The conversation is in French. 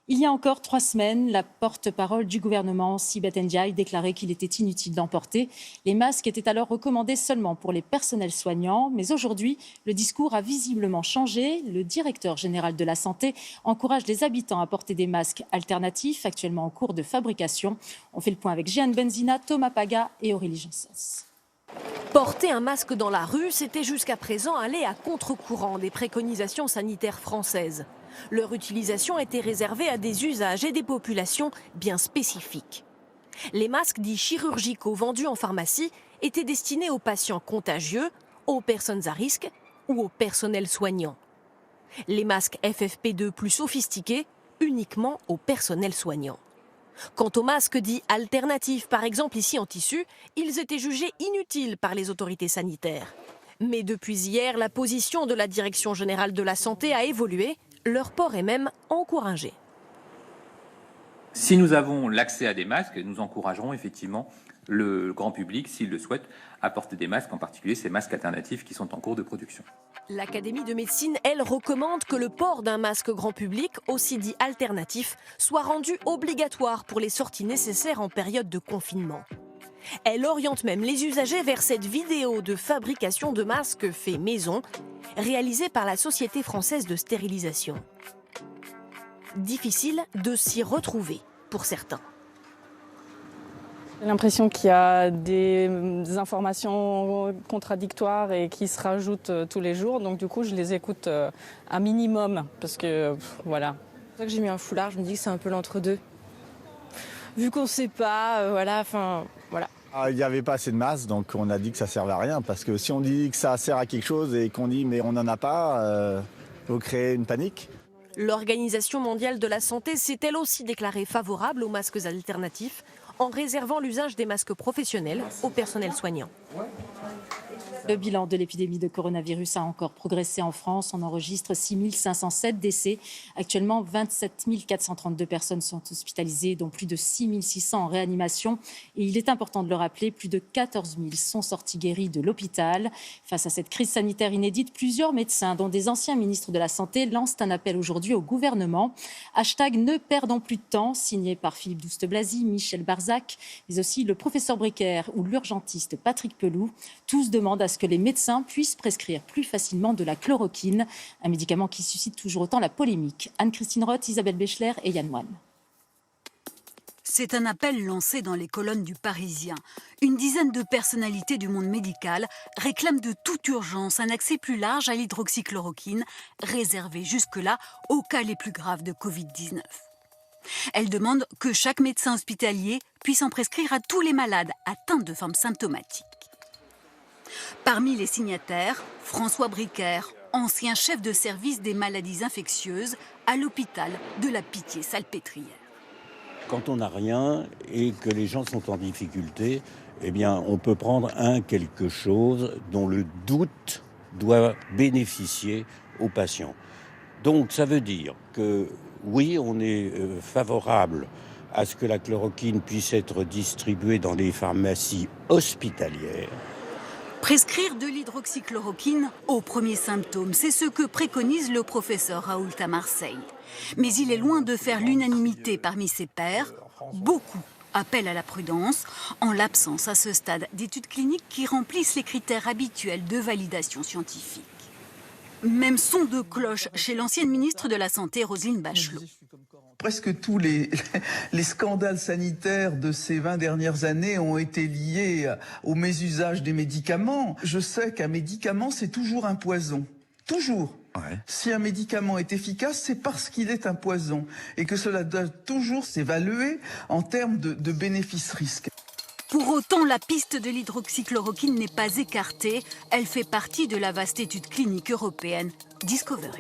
Il y a encore 3 semaines, la porte-parole du gouvernement, Sibeth Ndiaye, déclarait qu'il était inutile d'en porter. Les masques étaient alors recommandés seulement pour les personnels soignants. Mais aujourd'hui, le discours a visiblement changé. Le directeur général de la Santé encourage les habitants à porter des masques alternatifs, actuellement en cours de fabrication. On fait le point avec Jeanne Benzina, Thomas Paga et Aurélie Janssens. Porter un masque dans la rue, c'était jusqu'à présent aller à contre-courant des préconisations sanitaires françaises. Leur utilisation était réservée à des usages et des populations bien spécifiques. Les masques dits chirurgicaux vendus en pharmacie étaient destinés aux patients contagieux, aux personnes à risque ou au personnel soignant. Les masques FFP2 plus sophistiqués, uniquement au personnel soignant. Quant aux masques dits alternatifs, par exemple ici en tissu, ils étaient jugés inutiles par les autorités sanitaires. Mais depuis hier, la position de la Direction générale de la santé a évolué. Leur port est même encouragé. Si nous avons l'accès à des masques, nous encouragerons effectivement le grand public, s'il le souhaite, à porter des masques, en particulier ces masques alternatifs qui sont en cours de production. L'Académie de médecine, elle, recommande que le port d'un masque grand public, aussi dit alternatif, soit rendu obligatoire pour les sorties nécessaires en période de confinement. Elle oriente même les usagers vers cette vidéo de fabrication de masques faits maison, réalisée par la Société française de stérilisation. Difficile de s'y retrouver pour certains. J'ai l'impression qu'il y a des informations contradictoires et qui se rajoutent tous les jours. Donc du coup, je les écoute un minimum parce que voilà. C'est pour ça que j'ai mis un foulard, je me dis que c'est un peu l'entre-deux. Vu qu'on ne sait pas, voilà. Il n'y avait pas assez de masques, donc on a dit que ça ne servait à rien. Parce que si on dit que ça sert à quelque chose et qu'on dit mais on n'en a pas, il faut créer une panique. L'Organisation mondiale de la santé s'est elle aussi déclarée favorable aux masques alternatifs, en réservant l'usage des masques professionnels au personnel soignant. Le bilan de l'épidémie de coronavirus a encore progressé en France. On enregistre 6 507 décès. Actuellement, 27 432 personnes sont hospitalisées, dont plus de 6 600 en réanimation. Et il est important de le rappeler, plus de 14 000 sont sortis guéris de l'hôpital. Face à cette crise sanitaire inédite, plusieurs médecins, dont des anciens ministres de la Santé, lancent un appel aujourd'hui au gouvernement. Hashtag ne perdons plus de temps, signé par Philippe Douste-Blazy, Michel Barzac, mais aussi le professeur Bricaire ou l'urgentiste Patrick Pelloux. Tous demandent à ce que les médecins puissent prescrire plus facilement de la chloroquine, un médicament qui suscite toujours autant la polémique. Anne-Christine Roth, Isabelle Béchler et Yann Moine. C'est un appel lancé dans les colonnes du Parisien. Une dizaine de personnalités du monde médical réclament de toute urgence un accès plus large à l'hydroxychloroquine, réservé jusque-là aux cas les plus graves de Covid-19. Elles demandent que chaque médecin hospitalier puisse en prescrire à tous les malades atteints de formes symptomatiques. Parmi les signataires, François Bricaire, ancien chef de service des maladies infectieuses à l'hôpital de la Pitié-Salpêtrière. Quand on n'a rien et que les gens sont en difficulté, eh bien, on peut prendre quelque chose dont le doute doit bénéficier aux patients. Donc, ça veut dire que, oui, on est favorable à ce que la chloroquine puisse être distribuée dans les pharmacies hospitalières. Prescrire de l'hydroxychloroquine aux premiers symptômes, c'est ce que préconise le professeur Raoult à Marseille. Mais il est loin de faire l'unanimité parmi ses pairs. Beaucoup appellent à la prudence, en l'absence à ce stade d'études cliniques qui remplissent les critères habituels de validation scientifique. Même son de cloche chez l'ancienne ministre de la Santé, Roselyne Bachelot. Presque tous les scandales sanitaires de ces 20 dernières années ont été liés au mésusage des médicaments. Je sais qu'un médicament, c'est toujours un poison. Toujours. Ouais. Si un médicament est efficace, c'est parce qu'il est un poison. Et que cela doit toujours s'évaluer en termes de bénéfice-risque. Pour autant, la piste de l'hydroxychloroquine n'est pas écartée. Elle fait partie de la vaste étude clinique européenne Discovery.